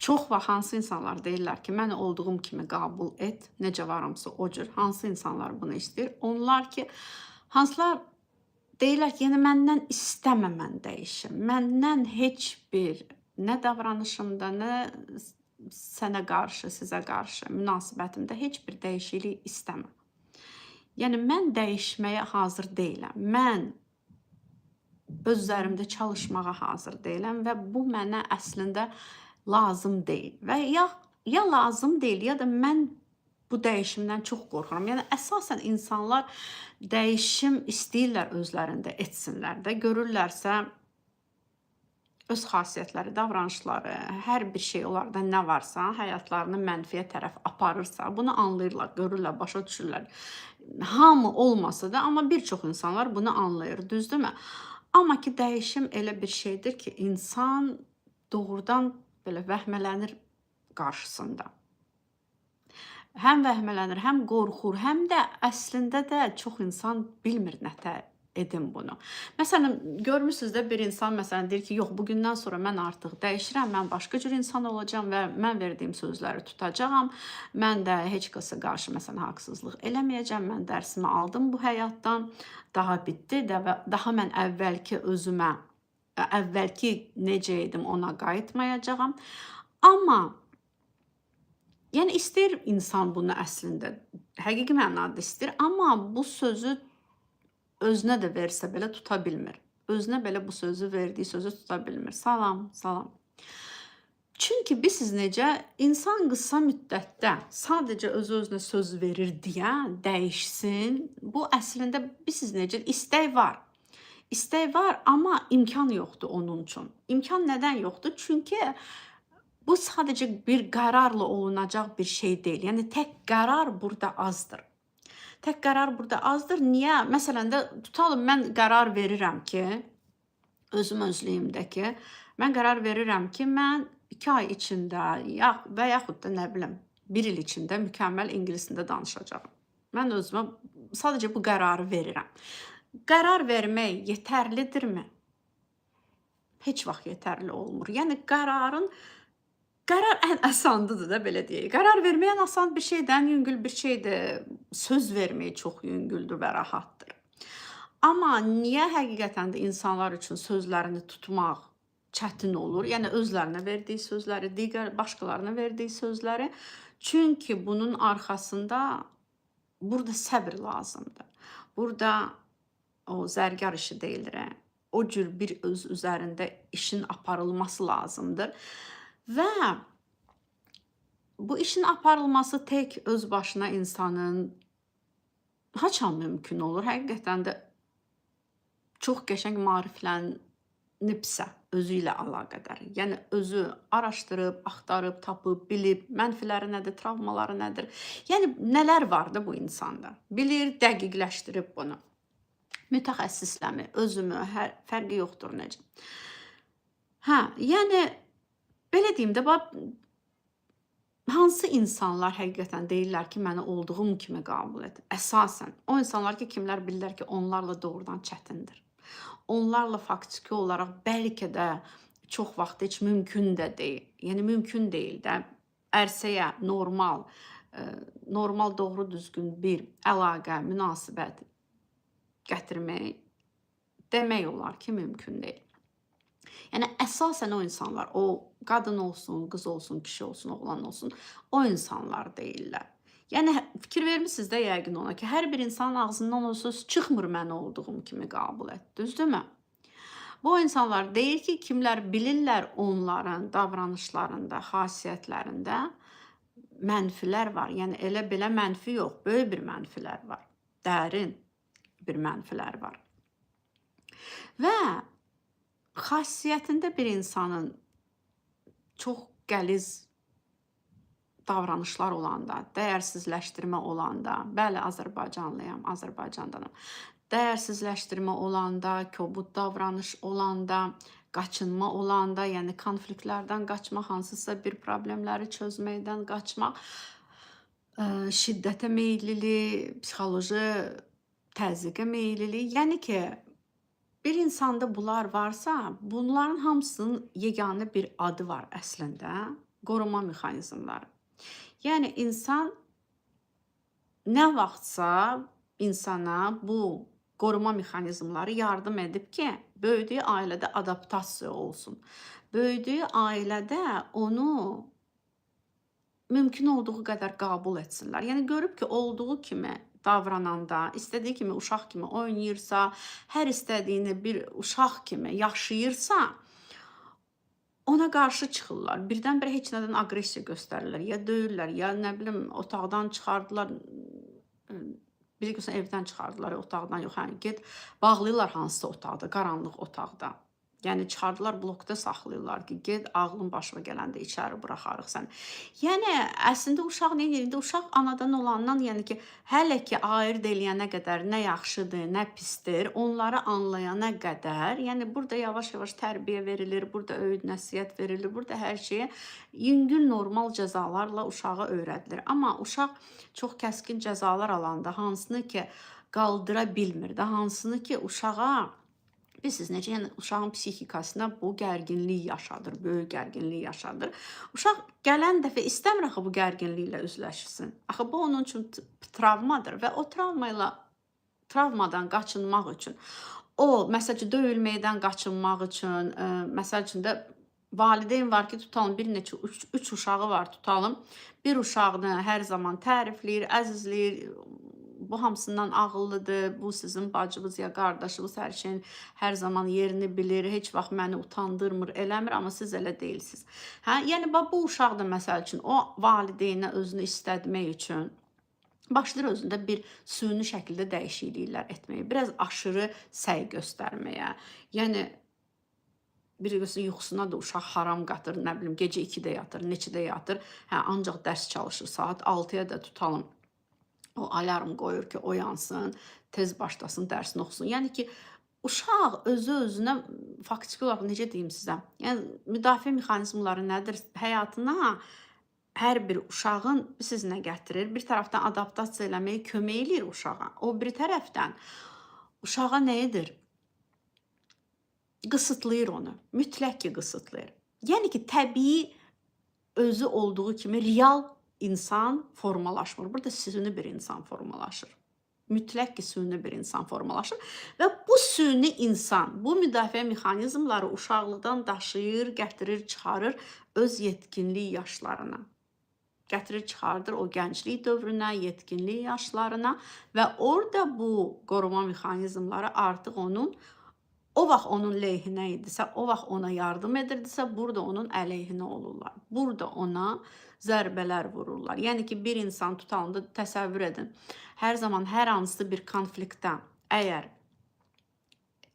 Çox vaxt hansı insanlar deyirlər ki, məni olduğum kimi qəbul et, necə varımsa o cür. Hansı insanlar bunu istəyir? Onlar ki, hansılar deyirlər ki, yəni məndən istəmə mən dəyişim. Məndən heç bir nə davranışımda, nə sənə qarşı, sizə qarşı münasibətimdə heç bir dəyişiklik istəmə. Yəni mən dəyişməyə hazır deyiləm. Mən öz üzərimdə çalışmağa hazır deyiləm və bu mənə əslində lazım deyil. Və ya lazım deyil, ya da mən bu dəyişimdən çox qorxuram. Yəni əsasən insanlar dəyişim istəyirlər özlərində etsinlər də, görürlərsə öz xasiyyətləri, davranışları, hər bir şey onlarda nə varsa, həyatlarını mənfiyə tərəf aparırsa, bunu anlayırlar, görürlər, başa düşürlər. Hamı olmasa da, amma bir çox insanlar bunu anlayır, düzdürmü? Amma ki, dəyişim elə bir şeydir ki, insan doğrudan belə vəhmələnir qarşısında. Həm vəhmələnir, həm qorxur, həm də əslində də çox insan bilmir nətə edim bunu. Məsələn, görmüsünüz də bir insan məsələn deyir ki, yox, bugündən sonra mən artıq dəyişirəm, mən başqa cür insan olacağam və mən verdiyim sözləri tutacağam. Mən də heç kəsə qarşı məsələn haqsızlıq eləməyəcəm. Mən dərsimi aldım bu həyatdan. Daha bitdi də və daha mən əvvəlki özümə, əvvəlki necə idim ona qayıtmayacağam. Amma yəni istəyir insan bunu əslində həqiqi mənada istəyir, amma bu sözü özünə də versə belə tuta bilmir. Özünə belə bu sözü verdiyi sözü tuta bilmir. Salam, salam. Çünki bilirsiniz necə? İnsan qısa müddətdə sadəcə öz-özünə söz verir deyə dəyişsin. Bu əslində bilirsiniz necə? İstək var. İstək var, amma imkan yoxdur onun üçün. İmkan nədən yoxdur? Çünki bu sadəcə bir qərarla olunacaq bir şey deyil. Yəni tək qərar burada azdır. Tək qərar burada azdır. Niyə? Məsələn də tutalım mən qərar verirəm ki, özüm özlüyümdəki, mən qərar verirəm ki, mən 2 ay içində və yaxud da nə bilim, 1 il içində mükəmməl ingiliscə danışacağam. Mən özümə sadəcə bu qərarı verirəm. Qərar vermək yetərlidirmi? Heç vaxt yetərli olmur. Yəni Qərar ən asandıdır da, belə deyək. Qərar vermək ən asan bir şeydir, ən yüngül bir şeydir. Söz vermək çox yüngüldür və rahatdır. Amma niyə həqiqətən də insanlar üçün sözlərini tutmaq çətin olur? Yəni özlərinə verdiyi sözləri, digər başqalarına verdiyi sözləri. Çünki bunun arxasında burada səbr lazımdır. Burada o zərgar işi deyilir. O cür bir öz üzərində işin aparılması lazımdır. Və bu işin aparılması tək öz başına insanın haçan mümkün olur? Həqiqətən də çox qəşəng maariflənibsə özü ilə əlaqədar. Yəni özü araşdırıb, axtarıb, tapıb, bilib, mənfiləri nədir, travmaları nədir? Yəni nələr var da bu insanda? Bilir, dəqiqləşdirib bunu. Mütəxəssisləmi, özümü, fərqi yoxdur necə. Yəni belə deyim də, hansı insanlar həqiqətən deyirlər ki, məni olduğum kimi qəbul et? Əsasən, o insanlar ki, kimlər bilirlər ki, onlarla doğrudan çətindir. Onlarla faktiki olaraq bəlkə də çox vaxt heç mümkün də deyil. Yəni, mümkün deyil də ərsəyə normal, doğru düzgün bir əlaqə, münasibət gətirmək demək olar ki, mümkün deyil. Yəni əsasən o insanlar, o qadın olsun, qız olsun, kişi olsun, oğlan olsun, o insanlar deyirlər. Yəni fikir vermisiniz də yəqin ona ki, hər bir insanın ağzından o söz çıxmır məni olduğum kimi qəbul et, düzdürmü? Bu insanlar deyir ki, kimlər bilirlər onların davranışlarında, xasiyyətlərində mənfilər var. Yəni elə belə mənfi yox, böyük bir mənfilər var. Dərin bir mənfilər var. Və xasiyyətində bir insanın çox qəliz davranışlar olanda, dəyərsizləşdirmə olanda, bəli, Azərbaycanlıyam, Azərbaycandanam. Dəyərsizləşdirmə olanda, kobud davranış olanda, qaçınma olanda, yəni konfliktlərdən qaçmaq, hansısa bir problemləri çözməkdən qaçmaq, şiddətə meyillilik, psixoloji təzyiqə meyillilik. Yəni ki, bir insanda bunlar varsa, bunların hamısının yeganə bir adı var əslində. qoruma mexanizmları. Yəni insan nə vaxtsa insana bu qoruma mexanizmları yardım edib ki, böyüdüyü ailədə adaptasiya olsun. Böyüdüyü ailədə onu mümkün olduğu qədər qəbul etsinlər. Yəni görüb ki, olduğu kimi davrananda, istədiyi kimi uşaq kimi oynayırsa, hər istədiyini bir uşaq kimi yaşayırsa, ona qarşı çıxırlar. Birdən-birə heç nədən aqressiya göstərirlər, ya döyürlər, ya nə bilim otaqdan çıxardılar. Bir gün evdən çıxardılar, otaqdan yox, hə, get bağlayırlar hansısa otaqda, qaranlıq otaqda. Yəni çıxardılar, blokda saxlayırlar ki, get ağlın başına gələndə içəri buraxarıq səni. Yəni əslində uşaq nə edir? İndi uşaq anadan olandan, yəni ki, hələ ki ayırd eləyənə qədər nə yaxşıdır, nə pisdir, onları anlayana qədər, yəni burada yavaş-yavaş tərbiyə verilir, burada öyüd nəsihət verilir, burada hər şeyə yüngül normal cəzalarla uşağa öyrədilir. Amma uşaq çox kəskin cəzalar alanda hansını ki qaldıra bilmir də, hansını ki uşağa bilirsiniz necə, yəni uşağın psixikasına bu gərginlik yaşadır, böyük gərginlik yaşadır. Uşaq gələn dəfə istəmir axı bu gərginliklə üzləşsin. Axı bu onun üçün travmadır və o travmadan qaçınmaq üçün, o məsəl üçün döyülməkdən qaçınmaq üçün, məsəl üçün də valideyn var ki, tutalım bir neçə, üç uşağı var tutalım. Bir uşağını hər zaman tərifləyir, əzizləyir, bu hamısından ağıllıdır, bu sizin bacınız ya qardaşınız, hər şeyin hər zaman yerini bilir, heç vaxt məni utandırmır, eləmir, amma siz elə deyilsiniz. Hə? Yəni bu uşaq da məsəl üçün o valideynə özünü istətmək üçün başlayır özündə bir süni şəkildə dəyişikliklər etməyə, biraz aşırı səy göstərməyə. Yəni bir yuxusuna da uşaq haram qatır, nə bilim gecə 2-də yatır, neçədə yatır, hə, ancaq dərs çalışır, saat 6-ya da tutalım. O alarm qoyur ki, oyansın, tez başlasın, dərsini oxusun. Yəni ki, uşaq özü-özünə faktiki olaraq necə deyim sizə? Yəni müdafiə mexanizmları nədir? Həyatına hər bir uşağın siz nə gətirir? Bir tərəfdən adaptasiya eləməyə kömək eləyir uşağa. O bir tərəfdən uşağa nə edir? Qısıtlayır onu. Mütləq ki, qısıtlayır. Yəni ki, təbii özü olduğu kimi real insan formalaşmır. Burada süni bir insan formalaşır. Mütləq ki, süni bir insan formalaşır. Və bu süni insan, bu müdafiə mexanizmları uşaqlıqdan daşıyır, gətirir, çıxarır öz yetkinlik yaşlarına. Gətirir, çıxardır o gənclik dövrünə, yetkinlik yaşlarına və orada bu qoruma mexanizmları artıq o vaxt onun leyhinə idisə, o vaxt ona yardım edirdisə, burada onun əleyhinə olurlar. Burada ona zərbələr vururlar. Yəni ki, bir insan tutalında təsəvvür edin. Hər zaman hər hansı bir konfliktdən əgər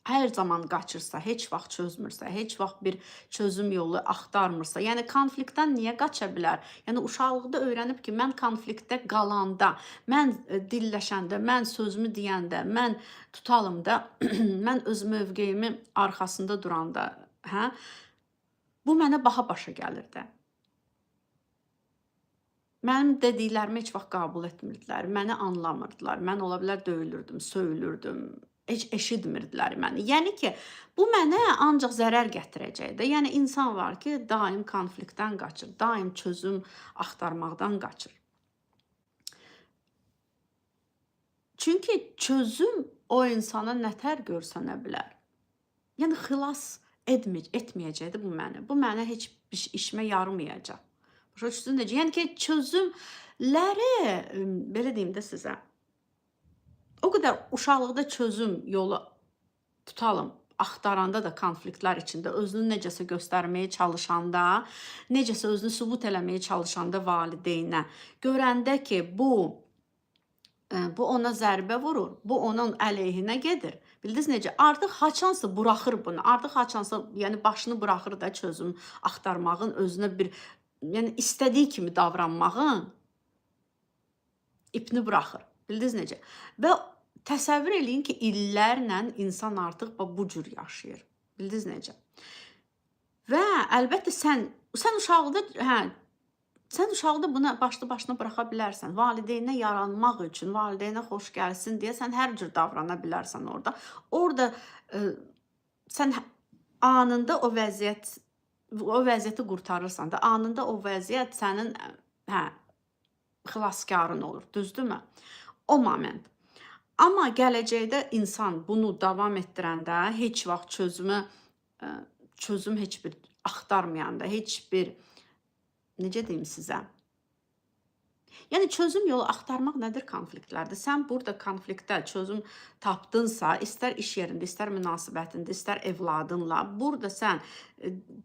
hər zaman qaçırsa, heç vaxt çözmürsə, heç vaxt bir çözüm yolu axtarmırsa, yəni konfliktdən niyə qaça bilər? Yəni uşaqlıqda öyrənib ki, mən konfliktdə qalanda, mən dilləşəndə, mən sözümü deyəndə, mən tutalım da, mən öz mövqeyimi arxasında duranda, hə? Bu mənə baha başa gəlir də. Mənim dediklərimi heç vaxt qəbul etmirdilər, məni anlamırdılar, mən ola bilər döyülürdüm, söyülürdüm, heç eşitmirdilər məni. Yəni ki, bu mənə ancaq zərər gətirəcəkdir. Yəni insan var ki, daim konfliktdən qaçır, daim çözüm axtarmaqdan qaçır. Çünki çözüm o insana nətər görsənə bilər. Yəni xilas etməyəcəkdir bu məni. Bu mənə heç bir işimə yaramayacaq. Başa düşdünüz necə? Yəni ki, çözümləri, belə deyim də sizə, o qədər uşaqlıqda çözüm yolu tutalım, axtaranda da konfliktlər içində özünü necəsə göstərməyə çalışanda, necəsə özünü sübut eləməyə çalışanda valideynə, görəndə ki, bu ona zərbə vurur, bu onun əleyhinə gedir. Bildiniz necə? Artıq haçansa buraxır bunu, artıq haçansa yəni başını buraxır da çözüm axtarmağın, özünə bir yəni istədiyi kimi davranmağın ipini buraxır. Bildiniz necə? Və təsəvvür eləyin ki, illərlə insan artıq bu cür yaşayır. Bildiniz necə? Və əlbəttə sən uşaqda buna başlı-başına buraxa bilərsən. Valideynə yaranmaq üçün, valideynə xoş gəlsin deyə sən hər cür davrana bilərsən orada. Orada sən anında o vəziyyət o vəziyyəti qurtarırsan da, anında o vəziyyət sənin hə, xilaskarın olur, düzdürmü? O moment. Amma gələcəkdə insan bunu davam etdirəndə heç vaxt çözüm heç bir axtarmayanda, heç bir necə deyim sizə? Yəni çözüm yolu axtarmaq nədir konfliktlərdə? Sən burada konfliktdə çözüm tapdınsa, istər iş yerində, istər münasibətində, istər evladınla, burada sən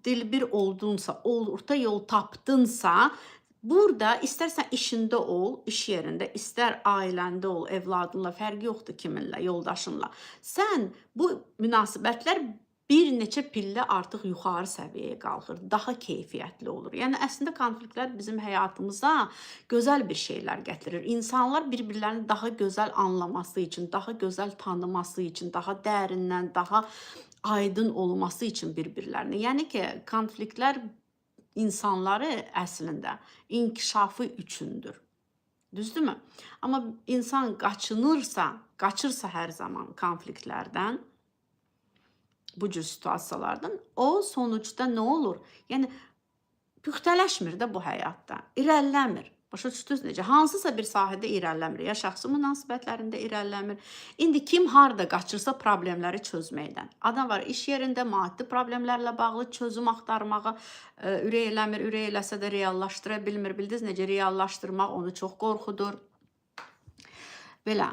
dilbir oldunsa, orta yol tapdınsa, burada istərsən işində ol, iş yerində, istər ailəndə ol, evladınla, fərqi yoxdur kiminlə, yoldaşınla. Sən bu münasibətlər bir neçə pillə artıq yuxarı səviyyəyə qalxır, daha keyfiyyətli olur. Yəni əslində konfliktlər bizim həyatımıza gözəl bir şeylər gətirir. İnsanlar bir-birlərini daha gözəl anlaması üçün, daha gözəl tanıması üçün, daha dərindən, daha aydın olması üçün bir-birlərini. Yəni ki, konfliktlər insanları əslində inkişafı üçündür. Düzdürmü? Amma insan qaçırsa hər zaman konfliktlərdən, bu cür situasiyalardan, o sonucda nə olur? Yəni püxtələşmir də bu həyatda, irəliləmir. Başa düşdünüz necə? Hansısa bir sahədə irəliləmir. Ya şəxsi münasibətlərində irəliləmir. İndi kim harda qaçırsa problemləri çözməkdən. Adam var iş yerində maddi problemlərlə bağlı çözüm axtarmağa ürək eləmir. Ürək eləsə də reallaşdıra bilmir. Bildiniz necə? Reallaşdırmaq onu çox qorxudur. Belə.